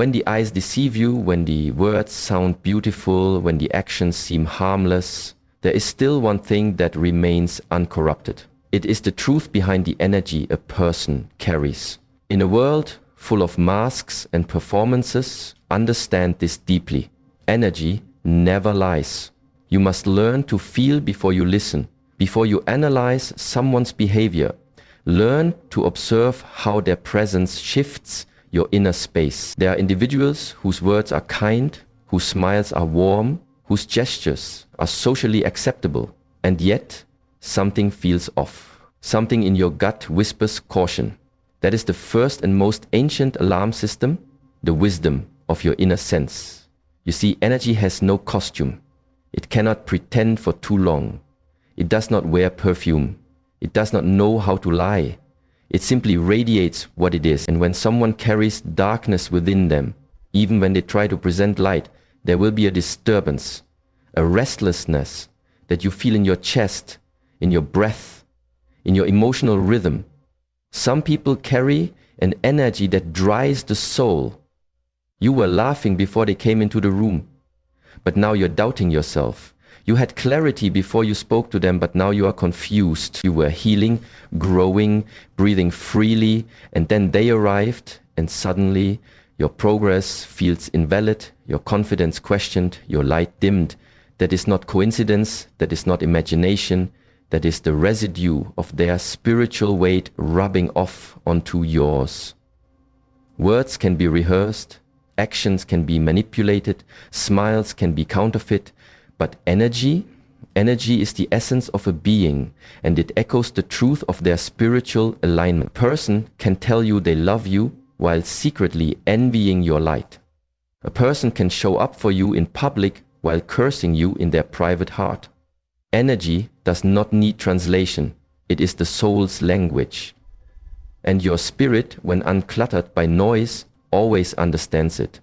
When the eyes deceive you, when the words sound beautiful, when the actions seem harmless, there is still one thing that remains uncorrupted. It is the truth behind the energy a person carries. In a world full of masks and performances, understand this deeply. Energy never lies. You must learn to feel before you listen, before you analyze someone's behavior. Learn to observe how their presence shifts your inner space. There are individuals whose words are kind, whose smiles are warm, whose gestures are socially acceptable, and yet something feels off. Something in your gut whispers caution. That is the first and most ancient alarm system, the wisdom of your inner sense. You see, energy has no costume. It cannot pretend for too long. It does not wear perfume. It does not know how to lie. It simply radiates what it is. And when someone carries darkness within them, even when they try to present light, there will be a disturbance, a restlessness that you feel in your chest, in your breath, in your emotional rhythm. Some people carry an energy that dries the soul. You were laughing before they came into the room, but now you're doubting yourself. You had clarity before you spoke to them, but now you are confused. You were healing, growing, breathing freely, and then they arrived, and suddenly your progress feels invalid, your confidence questioned, your light dimmed. That is not coincidence, that is not imagination, that is the residue of their spiritual weight rubbing off onto yours. Words can be rehearsed, actions can be manipulated, smiles can be counterfeit, but energy is the essence of a being, and it echoes the truth of their spiritual alignment. A person can tell you they love you while secretly envying your light. A person can show up for you in public while cursing you in their private heart. Energy does not need translation. It is the soul's language. And your spirit, when uncluttered by noise, always understands it.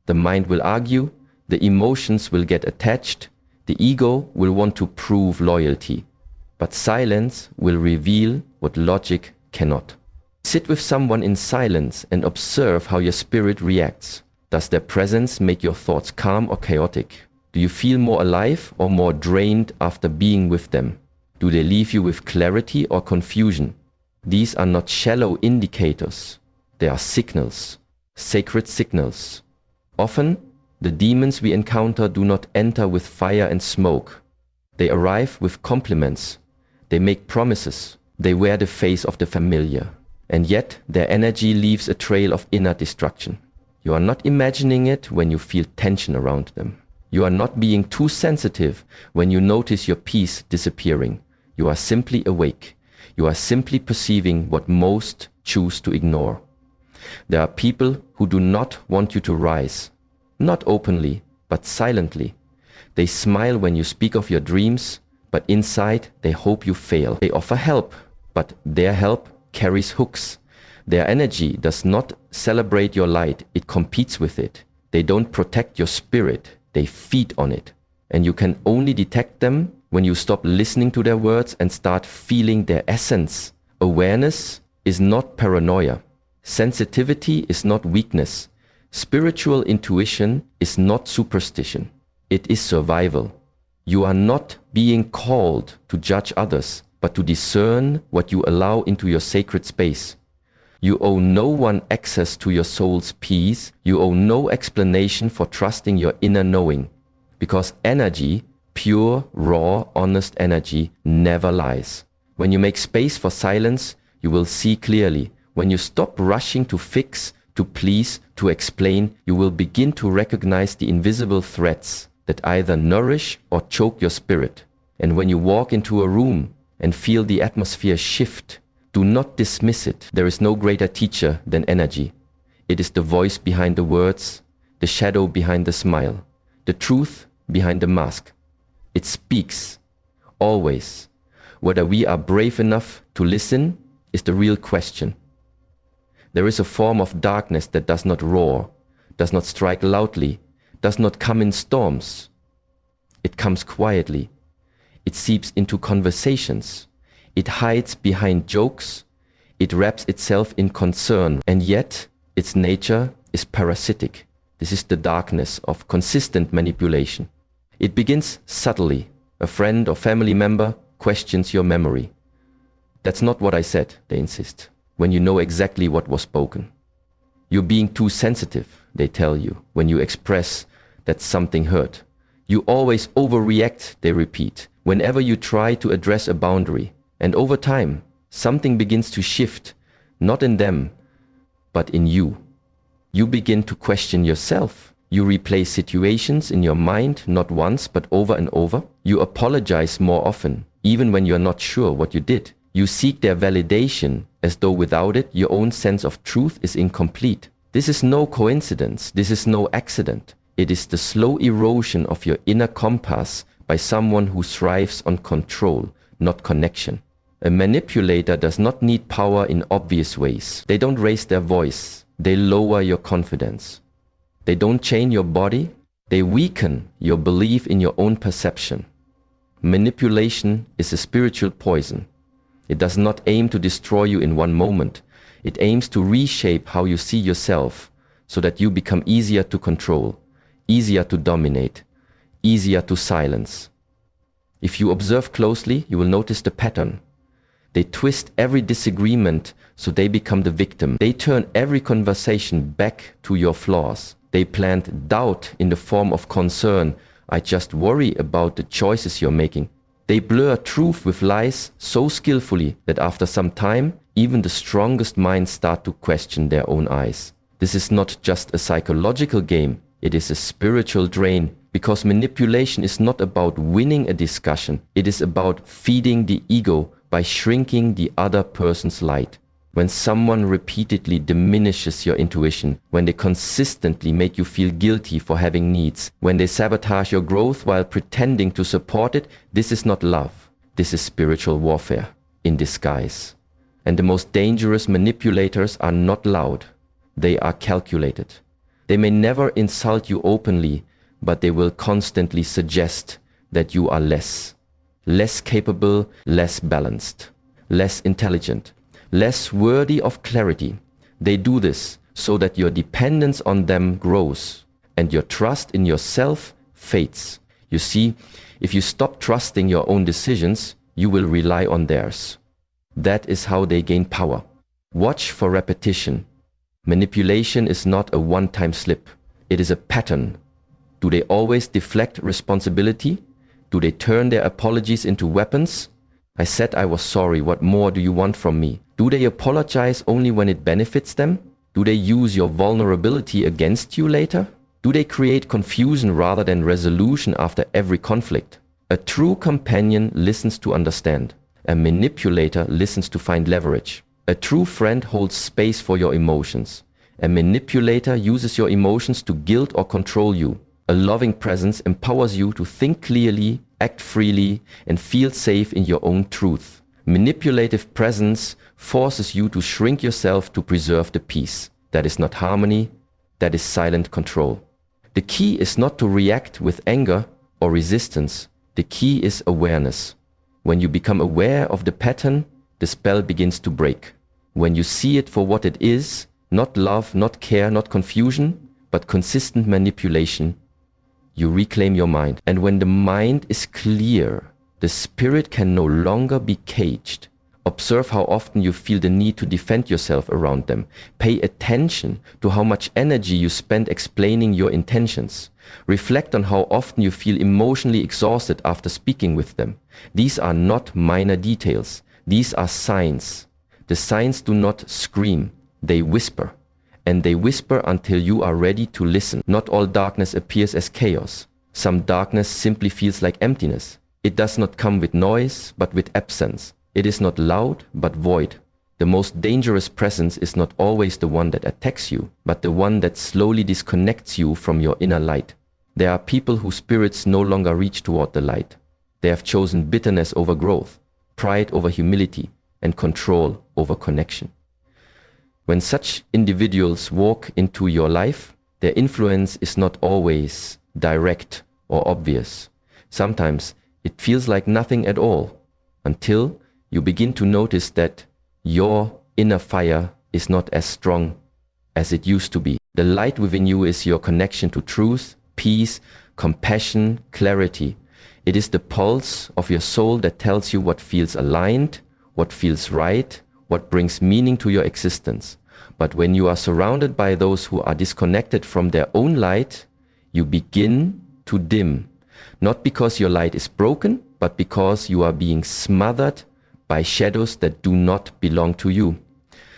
The mind will argue, the emotions will get attached, the ego will want to prove loyalty, but silence will reveal what logic cannot. Sit with someone in silence and observe how your spirit reacts. Does their presence make your thoughts calm or chaotic? Do you feel more alive or more drained after being with them? Do they leave you with clarity or confusion? These are not shallow indicators. They are signals, sacred signals. Often, the demons we encounter do not enter with fire and smoke. They arrive with compliments. They make promises. They wear the face of the familiar. And yet, their energy leaves a trail of inner destruction. You are not imagining it when you feel tension around them. You are not being too sensitive when you notice your peace disappearing. You are simply awake. You are simply perceiving what most choose to ignore. There are people who do not want you to rise. Not openly, but silently. They smile when you speak of your dreams, but inside they hope you fail. They offer help, but their help carries hooks. Their energy does not celebrate your light, it competes with it. They don't protect your spirit, they feed on it. And you can only detect them when you stop listening to their words and start feeling their essence. Awareness is not paranoia. Sensitivity is not weakness. Spiritual intuition is not superstition. It is survival. You are not being called to judge others, but to discern what you allow into your sacred space. You owe no one access to your soul's peace. You owe no explanation for trusting your inner knowing. Because energy, pure, raw, honest energy, never lies. When you make space for silence, you will see clearly. When you stop rushing to fix, to please, to explain, you will begin to recognize the invisible threads that either nourish or choke your spirit. And when you walk into a room and feel the atmosphere shift, do not dismiss it. There is no greater teacher than energy. It is the voice behind the words, the shadow behind the smile, the truth behind the mask. It speaks, always. Whether we are brave enough to listen is the real question. There is a form of darkness that does not roar, does not strike loudly, does not come in storms. It comes quietly. It seeps into conversations. It hides behind jokes. It wraps itself in concern, and yet its nature is parasitic. This is the darkness of consistent manipulation. It begins subtly. A friend or family member questions your memory. That's not what I said, they insist, when you know exactly what was spoken. You're being too sensitive, they tell you, when you express that something hurt. You always overreact, they repeat, whenever you try to address a boundary. And over time, something begins to shift, not in them, but in you. You begin to question yourself. You replay situations in your mind, not once, but over and over. You apologize more often, even when you're not sure what you did. You seek their validation, as though without it, your own sense of truth is incomplete. This is no coincidence. This is no accident. It is the slow erosion of your inner compass by someone who thrives on control, not connection. A manipulator does not need power in obvious ways. They don't raise their voice. They lower your confidence. They don't chain your body. They weaken your belief in your own perception. Manipulation is a spiritual poison. It does not aim to destroy you in one moment. It aims to reshape how you see yourself so that you become easier to control, easier to dominate, easier to silence. If you observe closely, you will notice the pattern. They twist every disagreement so they become the victim. They turn every conversation back to your flaws. They plant doubt in the form of concern. I just worry about the choices you're making. They blur truth with lies so skillfully that after some time, even the strongest minds start to question their own eyes. This is not just a psychological game, it is a spiritual drain, because manipulation is not about winning a discussion, it is about feeding the ego by shrinking the other person's light. When someone repeatedly diminishes your intuition, when they consistently make you feel guilty for having needs, when they sabotage your growth while pretending to support it, this is not love. This is spiritual warfare in disguise. And the most dangerous manipulators are not loud. They are calculated. They may never insult you openly, but they will constantly suggest that you are less capable, less balanced, less intelligent, less worthy of clarity. They do this so that your dependence on them grows and your trust in yourself fades. You see, if you stop trusting your own decisions, you will rely on theirs. That is how they gain power. Watch for repetition. Manipulation is not a one-time slip. It is a pattern. Do they always deflect responsibility? Do they turn their apologies into weapons? I said I was sorry. What more do you want from me? Do they apologize only when it benefits them? Do they use your vulnerability against you later? Do they create confusion rather than resolution after every conflict? A true companion listens to understand. A manipulator listens to find leverage. A true friend holds space for your emotions. A manipulator uses your emotions to guilt or control you. A loving presence empowers you to think clearly, act freely, and feel safe in your own truth. Manipulative presence forces you to shrink yourself to preserve the peace. That is not harmony, that is silent control. The key is not to react with anger or resistance. The key is awareness. When you become aware of the pattern, the spell begins to break. When you see it for what it is, not love, not care, not confusion, but consistent manipulation, you reclaim your mind. And when the mind is clear, the spirit can no longer be caged. Observe how often you feel the need to defend yourself around them. Pay attention to how much energy you spend explaining your intentions. Reflect on how often you feel emotionally exhausted after speaking with them. These are not minor details. These are signs. The signs do not scream, they whisper. And they whisper until you are ready to listen. Not all darkness appears as chaos. Some darkness simply feels like emptiness. It does not come with noise, but with absence. It is not loud, but void. The most dangerous presence is not always the one that attacks you, but the one that slowly disconnects you from your inner light. There are people whose spirits no longer reach toward the light. They have chosen bitterness over growth, pride over humility, and control over connection. When such individuals walk into your life, their influence is not always direct or obvious. Sometimes it feels like nothing at all, until you begin to notice that your inner fire is not as strong as it used to be. The light within you is your connection to truth, peace, compassion, clarity. It is the pulse of your soul that tells you what feels aligned, what feels right, what brings meaning to your existence. But when you are surrounded by those who are disconnected from their own light, you begin to dim. Not because your light is broken, but because you are being smothered by shadows that do not belong to you.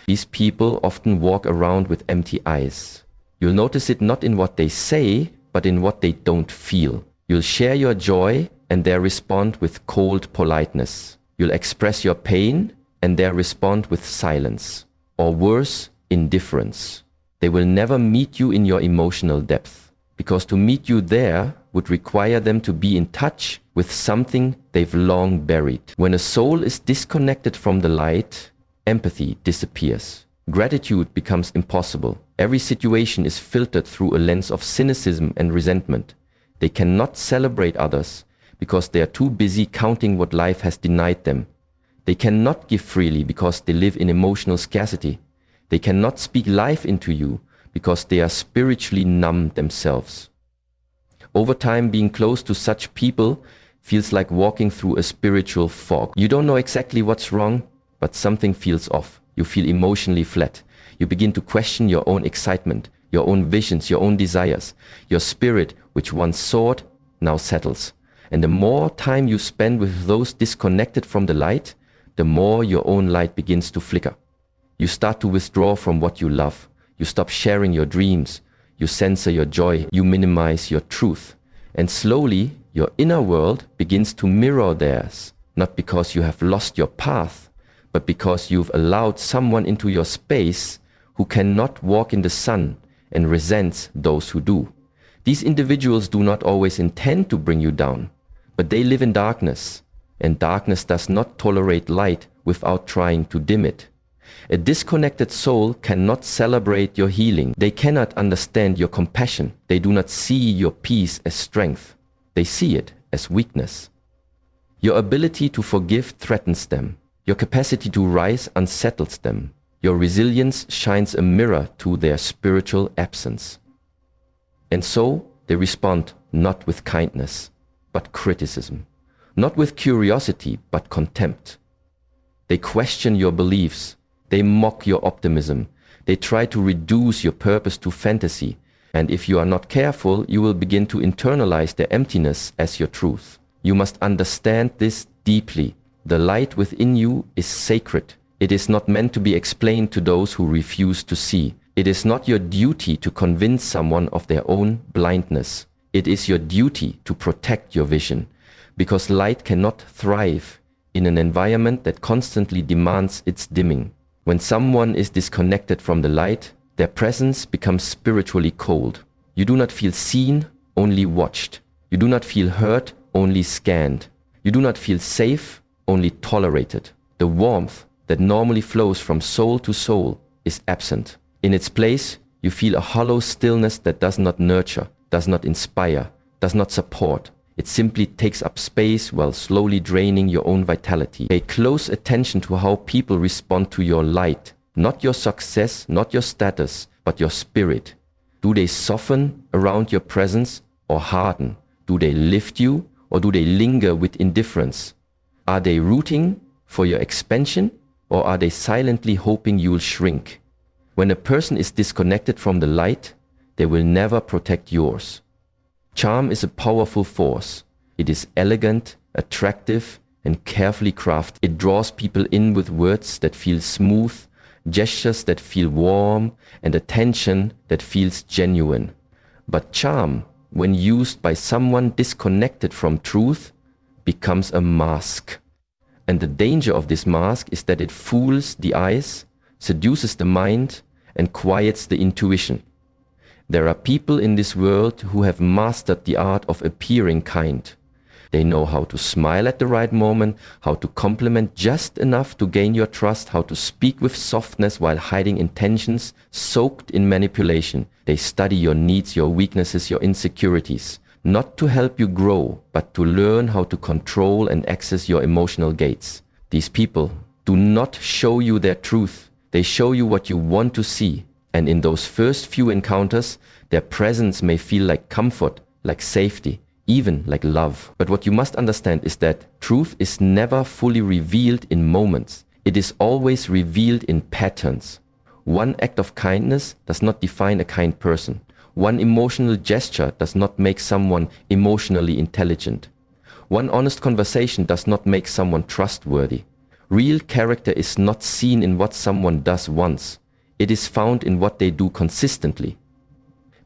These people often walk around with empty eyes. You'll notice it not in what they say, but in what they don't feel. You'll share your joy and they respond with cold politeness. You'll express your pain and they respond with silence, or worse, indifference. They will never meet you in your emotional depth, because to meet you there would require them to be in touch with something they've long buried. When a soul is disconnected from the light, empathy disappears. Gratitude becomes impossible. Every situation is filtered through a lens of cynicism and resentment. They cannot celebrate others because they are too busy counting what life has denied them. They cannot give freely because they live in emotional scarcity. They cannot speak life into you because they are spiritually numb themselves. Over time, being close to such people feels like walking through a spiritual fog. You don't know exactly what's wrong, but something feels off. You feel emotionally flat. You begin to question your own excitement, your own visions, your own desires. Your spirit, which once soared, now settles. And the more time you spend with those disconnected from the light, the more your own light begins to flicker. You start to withdraw from what you love. You stop sharing your dreams. You censor your joy. You minimize your truth. And slowly, your inner world begins to mirror theirs, not because you have lost your path, but because you've allowed someone into your space who cannot walk in the sun and resents those who do. These individuals do not always intend to bring you down, but they live in darkness, and darkness does not tolerate light without trying to dim it. A disconnected soul cannot celebrate your healing. They cannot understand your compassion. They do not see your peace as strength. They see it as weakness. Your ability to forgive threatens them. Your capacity to rise unsettles them. Your resilience shines a mirror to their spiritual absence. And so they respond not with kindness, but criticism. Not with curiosity, but contempt. They question your beliefs. They mock your optimism. They try to reduce your purpose to fantasy. And if you are not careful, you will begin to internalize their emptiness as your truth. You must understand this deeply. The light within you is sacred. It is not meant to be explained to those who refuse to see. It is not your duty to convince someone of their own blindness. It is your duty to protect your vision, because light cannot thrive in an environment that constantly demands its dimming. When someone is disconnected from the light, their presence becomes spiritually cold. You do not feel seen, only watched. You do not feel heard, only scanned. You do not feel safe, only tolerated. The warmth that normally flows from soul to soul is absent. In its place, you feel a hollow stillness that does not nurture, does not inspire, does not support. It simply takes up space while slowly draining your own vitality. Pay close attention to how people respond to your light. Not your success, not your status, but your spirit. Do they soften around your presence or harden? Do they lift you or do they linger with indifference? Are they rooting for your expansion or are they silently hoping you'll shrink? When a person is disconnected from the light, they will never protect yours. Charm is a powerful force. It is elegant, attractive, and carefully crafted. It draws people in with words that feel smooth, gestures that feel warm, and attention that feels genuine. But charm, when used by someone disconnected from truth, becomes a mask. And the danger of this mask is that it fools the eyes, seduces the mind, and quiets the intuition. There are people in this world who have mastered the art of appearing kind. They know how to smile at the right moment, how to compliment just enough to gain your trust, how to speak with softness while hiding intentions soaked in manipulation. They study your needs, your weaknesses, your insecurities, not to help you grow, but to learn how to control and access your emotional gates. These people do not show you their truth. They show you what you want to see. And in those first few encounters, their presence may feel like comfort, like safety, even like love. But what you must understand is that truth is never fully revealed in moments. It is always revealed in patterns. One act of kindness does not define a kind person. One emotional gesture does not make someone emotionally intelligent. One honest conversation does not make someone trustworthy. Real character is not seen in what someone does once. It is found in what they do consistently.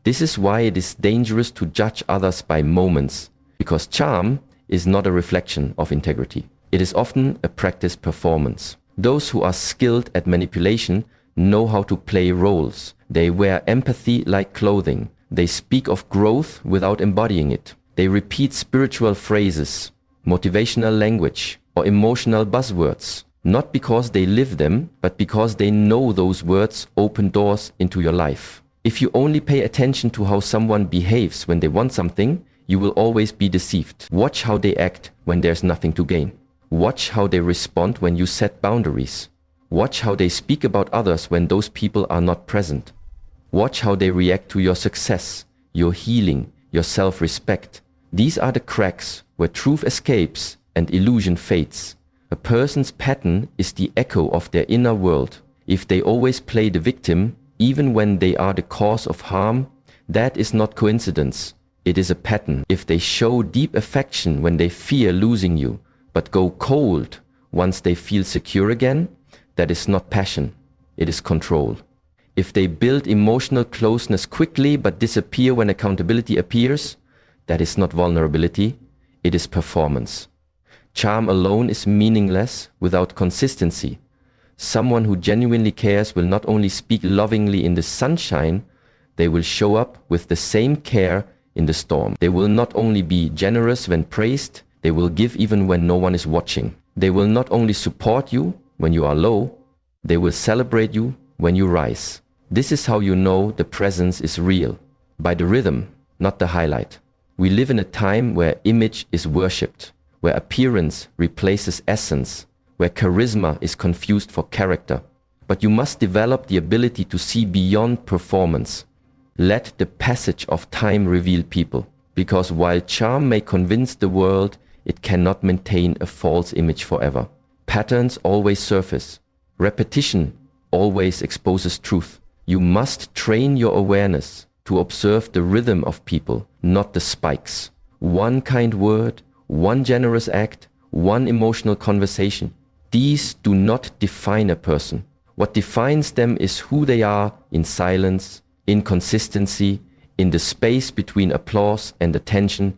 This is why it is dangerous to judge others by moments, because charm is not a reflection of integrity. It is often a practiced performance. Those who are skilled at manipulation know how to play roles. They wear empathy like clothing. They speak of growth without embodying it. They repeat spiritual phrases, motivational language, or emotional buzzwords, not because they live them, but because they know those words open doors into your life. If you only pay attention to how someone behaves when they want something, you will always be deceived. Watch how they act when there's nothing to gain. Watch how they respond when you set boundaries. Watch how they speak about others when those people are not present. Watch how they react to your success, your healing, your self-respect. These are the cracks where truth escapes and illusion fades. A person's pattern is the echo of their inner world. If they always play the victim, even when they are the cause of harm, that is not coincidence. It is a pattern. If they show deep affection when they fear losing you, but go cold once they feel secure again, that is not passion, it is control. If they build emotional closeness quickly but disappear when accountability appears, that is not vulnerability, it is performance. Charm alone is meaningless without consistency. Someone who genuinely cares will not only speak lovingly in the sunshine, they will show up with the same care in the storm. They will not only be generous when praised, they will give even when no one is watching. They will not only support you when you are low, they will celebrate you when you rise. This is how you know the presence is real, by the rhythm, not the highlight. We live in a time where image is worshipped, where appearance replaces essence, where charisma is confused for character. But you must develop the ability to see beyond performance. Let the passage of time reveal people, because while charm may convince the world, it cannot maintain a false image forever. Patterns always surface. Repetition always exposes truth. You must train your awareness to observe the rhythm of people, not the spikes. One kind word, one generous act, one emotional conversation. These do not define a person. What defines them is who they are in silence, in consistency, in the space between applause and attention.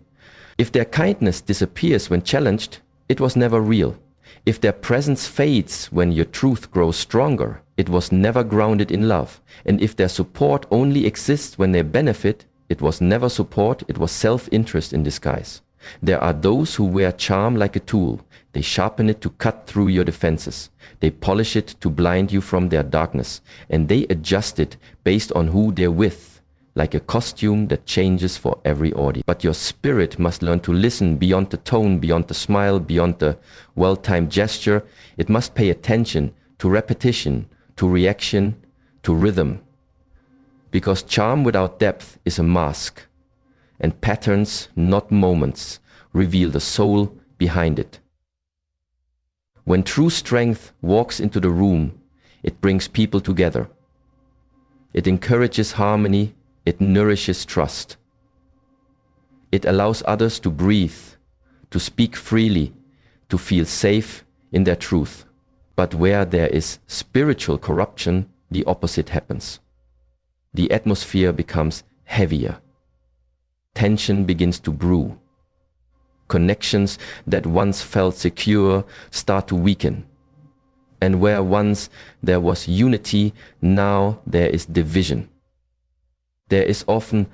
If their kindness disappears when challenged, it was never real. If their presence fades when your truth grows stronger, it was never grounded in love. And if their support only exists when they benefit, it was never support, it was self-interest in disguise. There are those who wear charm like a tool. They sharpen it to cut through your defenses. They polish it to blind you from their darkness. And they adjust it based on who they're with, like a costume that changes for every audience. But your spirit must learn to listen beyond the tone, beyond the smile, beyond the well-timed gesture. It must pay attention to repetition, to reaction, to rhythm. Because charm without depth is a mask, and patterns, not moments, reveal the soul behind it. When true strength walks into the room, it brings people together. It encourages harmony, it nourishes trust. It allows others to breathe, to speak freely, to feel safe in their truth. But where there is spiritual corruption, the opposite happens. The atmosphere becomes heavier. Tension begins to brew. Connections that once felt secure start to weaken. And where once there was unity, now there is division. There is often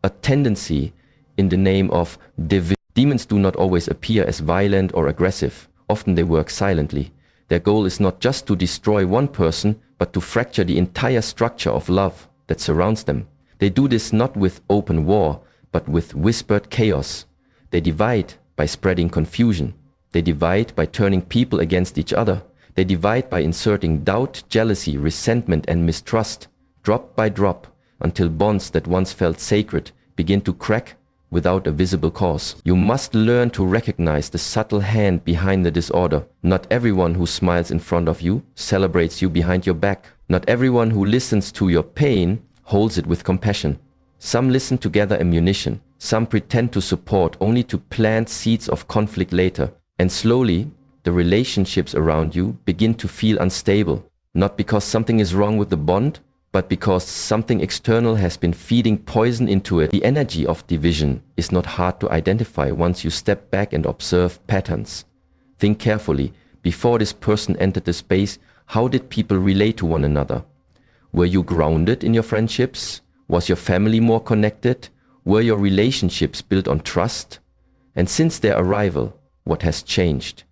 a tendency in the name of division. Demons do not always appear as violent or aggressive. Often they work silently. Their goal is not just to destroy one person, but to fracture the entire structure of love that surrounds them. They do this not with open war, but with whispered chaos. They divide by spreading confusion. They divide by turning people against each other. They divide by inserting doubt, jealousy, resentment, and mistrust. drop by drop, until bonds that once felt sacred begin to crack without a visible cause. You must learn to recognize the subtle hand behind the disorder. Not everyone who smiles in front of you celebrates you behind your back. Not everyone who listens to your pain holds it with compassion. Some listen to gather ammunition. Some pretend to support only to plant seeds of conflict later. And slowly, the relationships around you begin to feel unstable. Not because something is wrong with the bond, but because something external has been feeding poison into it. The energy of division is not hard to identify once you step back and observe patterns. Think carefully. Before this person entered the space, how did people relate to one another? Were you grounded in your friendships? Was your family more connected? Were your relationships built on trust? And since their arrival, what has changed?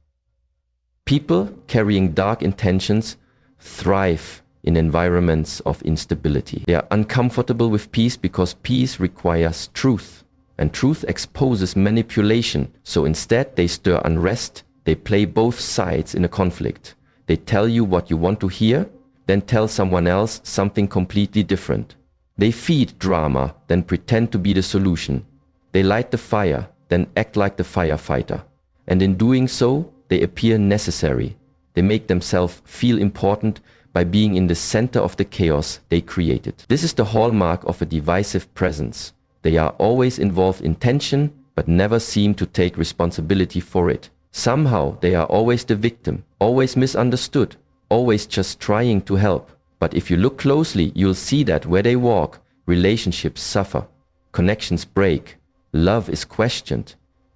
People carrying dark intentions thrive in environments of instability. They are uncomfortable with peace because peace requires truth, and truth exposes manipulation. So instead they stir unrest, they play both sides in a conflict. They tell you what you want to hear, then tell someone else something completely different. They feed drama, then pretend to be the solution. They light the fire, then act like the firefighter. And in doing so, they appear necessary. They make themselves feel important by being in the center of the chaos they created. This is the hallmark of a divisive presence. They are always involved in tension, but never seem to take responsibility for it. Somehow they are always the victim, always misunderstood, always just trying to help. But if you look closely, you'll see that where they walk, relationships suffer, connections break, love is questioned,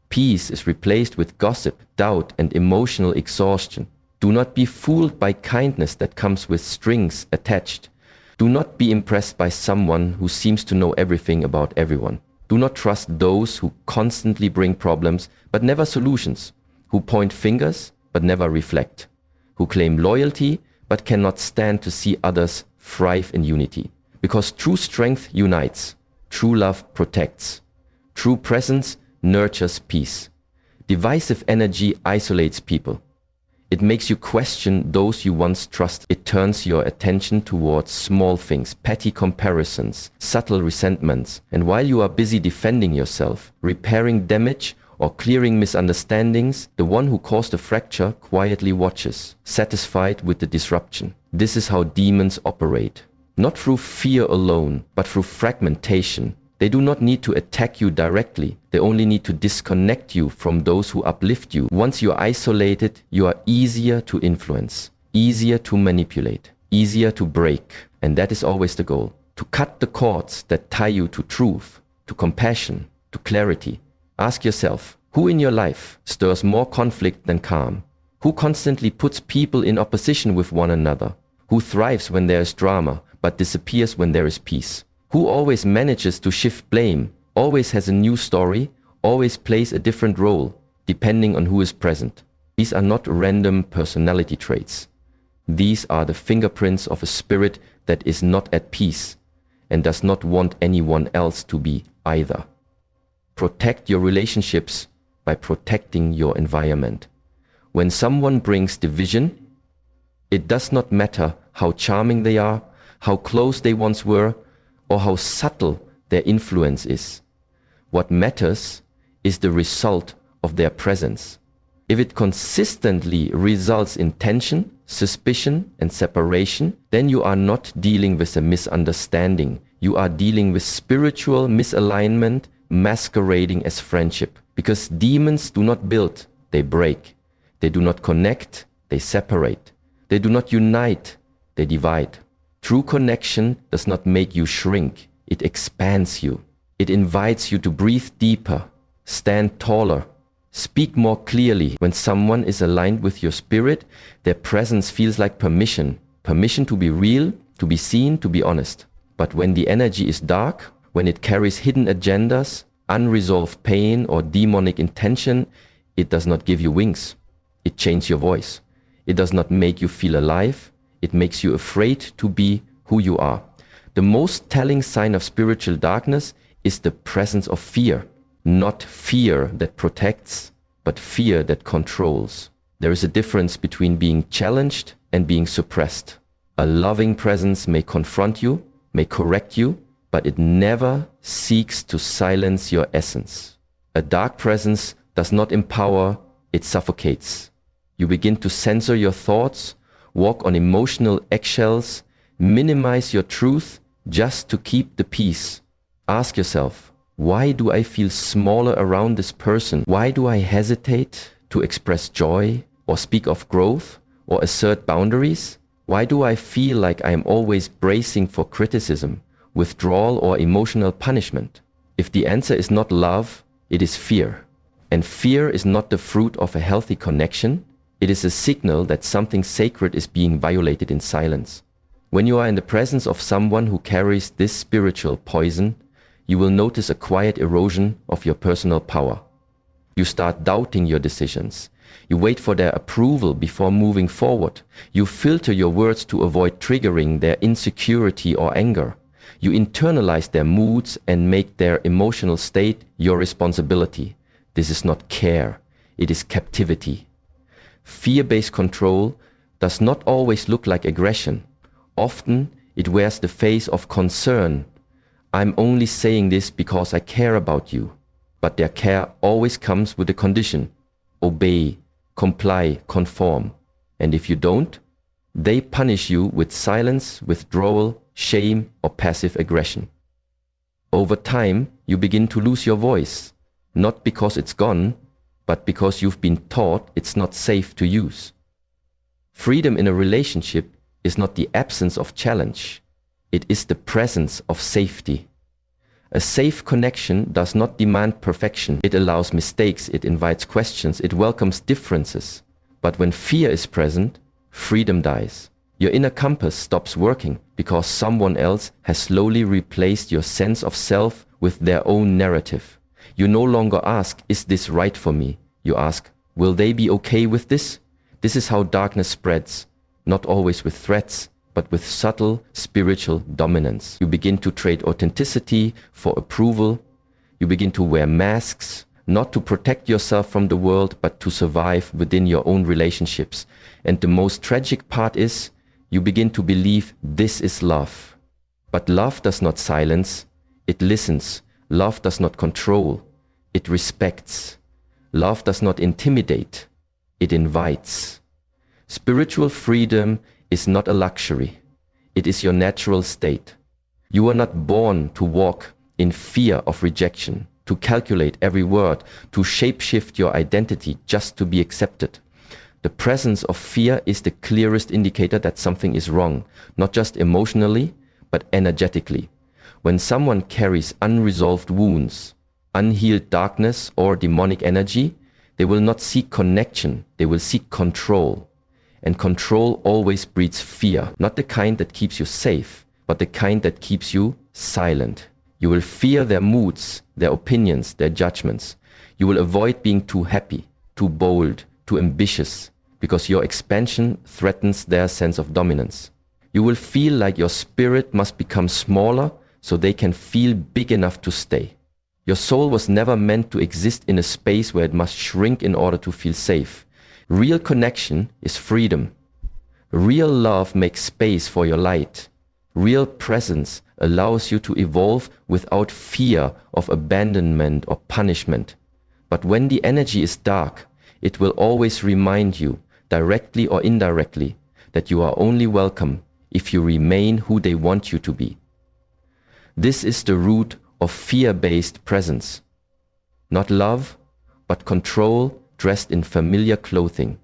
peace is replaced with gossip, doubt, and emotional exhaustion. Do not be fooled by kindness that comes with strings attached. Do not be impressed by someone who seems to know everything about everyone. Do not trust those who constantly bring problems but never solutions, who point fingers but never reflect, who claim loyalty but cannot stand to see others thrive in unity. Because true strength unites, true love protects, true presence nurtures peace. Divisive energy isolates people. It makes you question those you once trusted. It turns your attention towards small things, petty comparisons, subtle resentments. And while you are busy defending yourself, repairing damage, or clearing misunderstandings, the one who caused the fracture quietly watches, satisfied with the disruption. This is how demons operate. Not through fear alone, but through fragmentation. They do not need to attack you directly. They only need to disconnect you from those who uplift you. Once you are isolated, you are easier to influence, easier to manipulate, easier to break. And that is always the goal. To cut the cords that tie you to truth, to compassion, to clarity. Ask yourself, who in your life stirs more conflict than calm? Who constantly puts people in opposition with one another? Who thrives when there is drama, but disappears when there is peace? Who always manages to shift blame, always has a new story, always plays a different role, depending on who is present? These are not random personality traits. These are the fingerprints of a spirit that is not at peace and does not want anyone else to be either. Protect your relationships by protecting your environment. When someone brings division, it does not matter how charming they are, how close they once were, or how subtle their influence is. What matters is the result of their presence. If it consistently results in tension, suspicion, and separation, then you are not dealing with a misunderstanding. You are dealing with spiritual misalignment masquerading as friendship. Because demons do not build, they break. They do not connect, they separate. They do not unite, they divide. True connection does not make you shrink, it expands you. It invites you to breathe deeper, stand taller, speak more clearly. When someone is aligned with your spirit, their presence feels like permission. Permission to be real, to be seen, to be honest. But when the energy is dark, when it carries hidden agendas, unresolved pain, or demonic intention, it does not give you wings. It changes your voice. It does not make you feel alive. It makes you afraid to be who you are. The most telling sign of spiritual darkness is the presence of fear. Not fear that protects, but fear that controls. There is a difference between being challenged and being suppressed. A loving presence may confront you, may correct you, but it never seeks to silence your essence. A dark presence does not empower, it suffocates. You begin to censor your thoughts, walk on emotional eggshells, minimize your truth just to keep the peace. Ask yourself, why do I feel smaller around this person? Why do I hesitate to express joy or speak of growth or assert boundaries? Why do I feel like I am always bracing for criticism, withdrawal, or emotional punishment? If the answer is not love, it is fear. And fear is not the fruit of a healthy connection. It is a signal that something sacred is being violated in silence. When you are in the presence of someone who carries this spiritual poison, you will notice a quiet erosion of your personal power. You start doubting your decisions. You wait for their approval before moving forward. You filter your words to avoid triggering their insecurity or anger. You internalize their moods and make their emotional state your responsibility. This is not care, it is captivity. Fear-based control does not always look like aggression. Often it wears the face of concern. I'm only saying this because I care about you. But their care always comes with a condition. Obey, comply, conform. And if you don't, they punish you with silence, withdrawal, shame, or passive aggression. Over time, you begin to lose your voice, not because it's gone, but because you've been taught it's not safe to use. Freedom in a relationship is not the absence of challenge. It is the presence of safety. A safe connection does not demand perfection. It allows mistakes, it invites questions, it welcomes differences. But when fear is present, freedom dies. Your inner compass stops working because someone else has slowly replaced your sense of self with their own narrative. You no longer ask, is this right for me? You ask, will they be okay with this? This is how darkness spreads, not always with threats, but with subtle spiritual dominance. You begin to trade authenticity for approval. You begin to wear masks, not to protect yourself from the world, but to survive within your own relationships. And the most tragic part is, you begin to believe this is love. But love does not silence, it listens. Love does not control, it respects. Love does not intimidate, it invites. Spiritual freedom is not a luxury. It is your natural state. You are not born to walk in fear of rejection, to calculate every word, to shape-shift your identity just to be accepted. The presence of fear is the clearest indicator that something is wrong, not just emotionally, but energetically. When someone carries unresolved wounds, unhealed darkness, or demonic energy, they will not seek connection, they will seek control. And control always breeds fear, not the kind that keeps you safe, but the kind that keeps you silent. You will fear their moods, their opinions, their judgments. You will avoid being too happy, too bold, too ambitious, because your expansion threatens their sense of dominance. You will feel like your spirit must become smaller so they can feel big enough to stay. Your soul was never meant to exist in a space where it must shrink in order to feel safe. Real connection is freedom. Real love makes space for your light. Real presence allows you to evolve without fear of abandonment or punishment. But when the energy is dark, it will always remind you, directly or indirectly, that you are only welcome if you remain who they want you to be. This is the root of fear-based presence. Not love, but control dressed in familiar clothing.